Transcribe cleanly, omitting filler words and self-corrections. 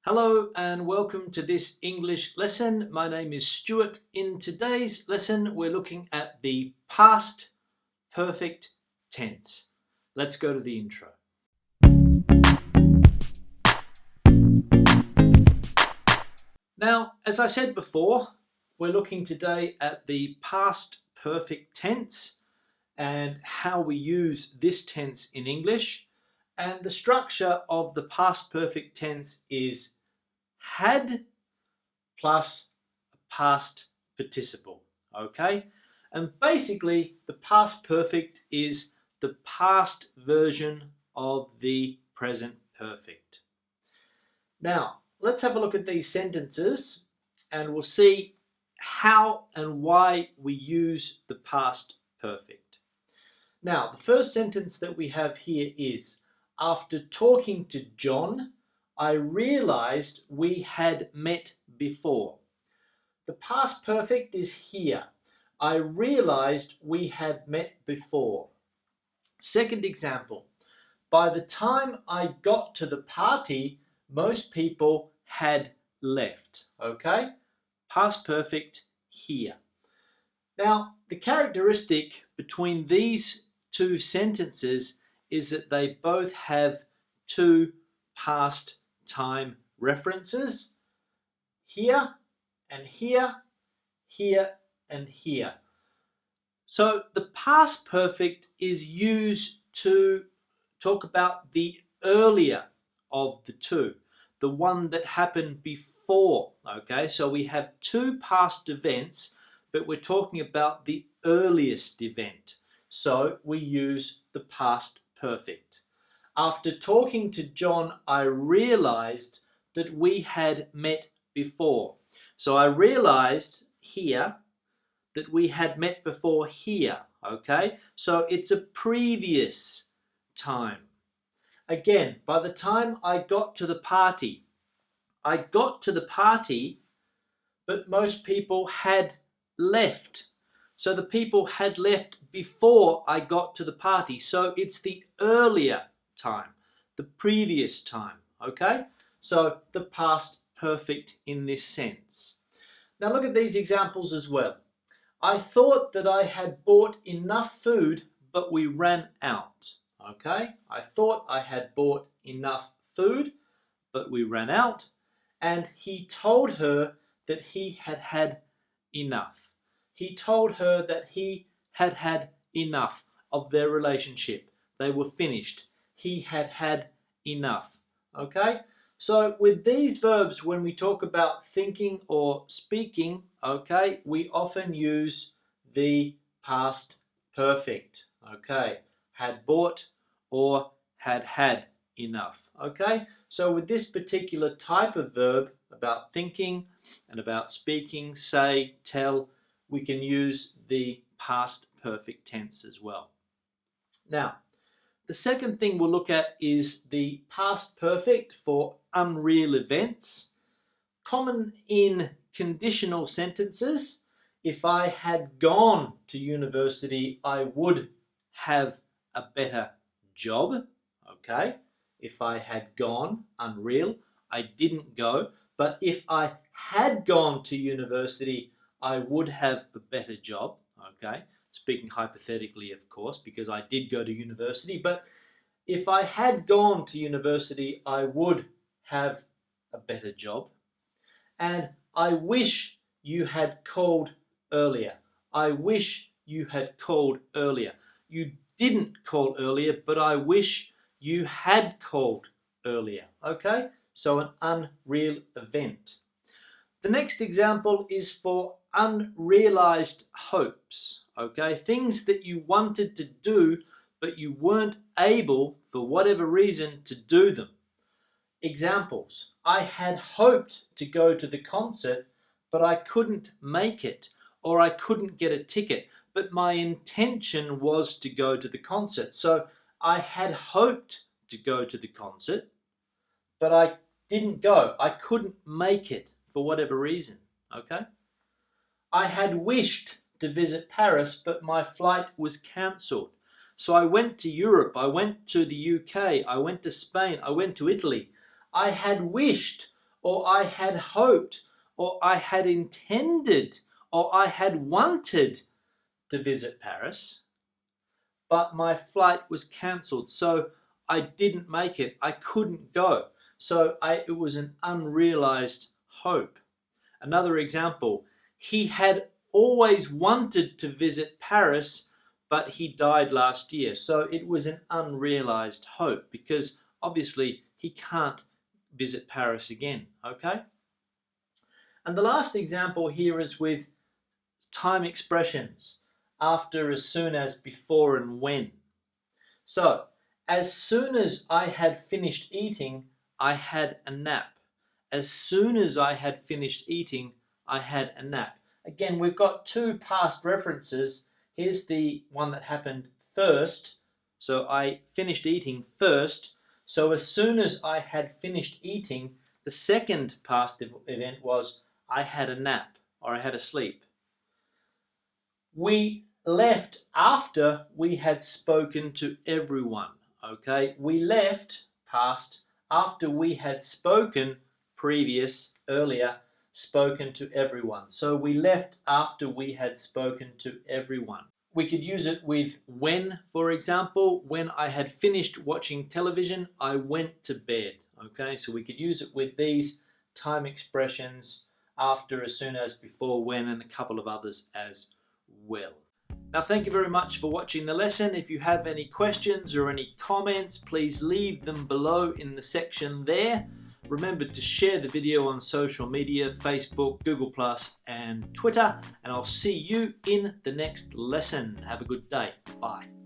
Hello and welcome to this English lesson. My name is Stuart. In today's lesson, we're looking at the past perfect tense. Let's go to the intro. Now, as I said before, we're looking today at the past perfect tense and how we use this tense in English. And the structure of the past perfect tense is had plus a past participle, okay? And basically, the past perfect is the past version of the present perfect. Now, let's have a look at these sentences and we'll see how and why we use the past perfect. Now, the first sentence that we have here is, after talking to John, I realized we had met before. The past perfect is here. I realized we had met before. Second example, by the time I got to the party, most people had left. Okay? Past perfect here. Now, the characteristic between these two sentences is that they both have two past time references, here and here, here and here. So the past perfect is used to talk about the earlier of the two, the one that happened before. Okay, so we have two past events, but we're talking about the earliest event. So we use the past perfect. After talking to John, I realized that we had met before. So I realized here that we had met before here, okay? So it's a previous time. Again, by the time I got to the party, but most people had left. So the people had left before I got to the party. So it's the earlier time, the previous time, okay? So the past perfect in this sense. Now look at these examples as well. I thought that I had bought enough food, but we ran out, okay? I thought I had bought enough food, but we ran out. And he told her that he had had enough. He told her that he had had enough of their relationship. They were finished. He had had enough. Okay? So with these verbs, when we talk about thinking or speaking, okay, we often use the past perfect. Okay? Had bought or had had enough. Okay? So with this particular type of verb about thinking and about speaking, say, tell, we can use the past perfect tense as well. Now, the second thing we'll look at is the past perfect for unreal events. Common in conditional sentences. If I had gone to university, I would have a better job. Okay? If I had gone, unreal, I didn't go. But if I had gone to university, I would have a better job. Okay? Speaking hypothetically, of course, because I did go to university. But if I had gone to university, I would have a better job. And I wish you had called earlier. I wish you had called earlier. You didn't call earlier, but I wish you had called earlier. Okay? So an unreal event. The next example is for unrealized hopes. Okay? Things that you wanted to do, but you weren't able, for whatever reason, to do them. Examples. I had hoped to go to the concert, but I couldn't make it, or I couldn't get a ticket, but my intention was to go to the concert. So I had hoped to go to the concert, but I didn't go. I couldn't make it for whatever reason. Okay? I had wished to visit Paris, but my flight was cancelled. So I went to Europe, I went to the UK, I went to Spain, I went to Italy. I had wished or I had hoped, or I had intended, or I had wanted to visit Paris, but my flight was cancelled, so I didn't make it. I couldn't go. So it was an unrealized hope. Another example, he had always wanted to visit Paris, but he died last year. So it was an unrealized hope because obviously he can't visit Paris again, okay? And the last example here is with time expressions. After, as soon as, before, and when. So, as soon as I had finished eating, I had a nap. As soon as I had finished eating, I had a nap. Again, we've got two past references. Here's the one that happened first. So I finished eating first. So as soon as I had finished eating, the second past event was I had a nap or I had a sleep. We left after we had spoken to everyone. Okay, we left past after we had spoken previous, earlier, spoken to everyone. So we left after we had spoken to everyone. We could use it with when, for example. When I had finished watching television, I went to bed. Okay, so we could use it with these time expressions, after, as soon as, before, when, and a couple of others as well. Now, thank you very much for watching the lesson. If you have any questions or any comments, please leave them below in the section there. Remember to share the video on social media, Facebook, Google+, and Twitter. And I'll see you in the next lesson. Have a good day. Bye.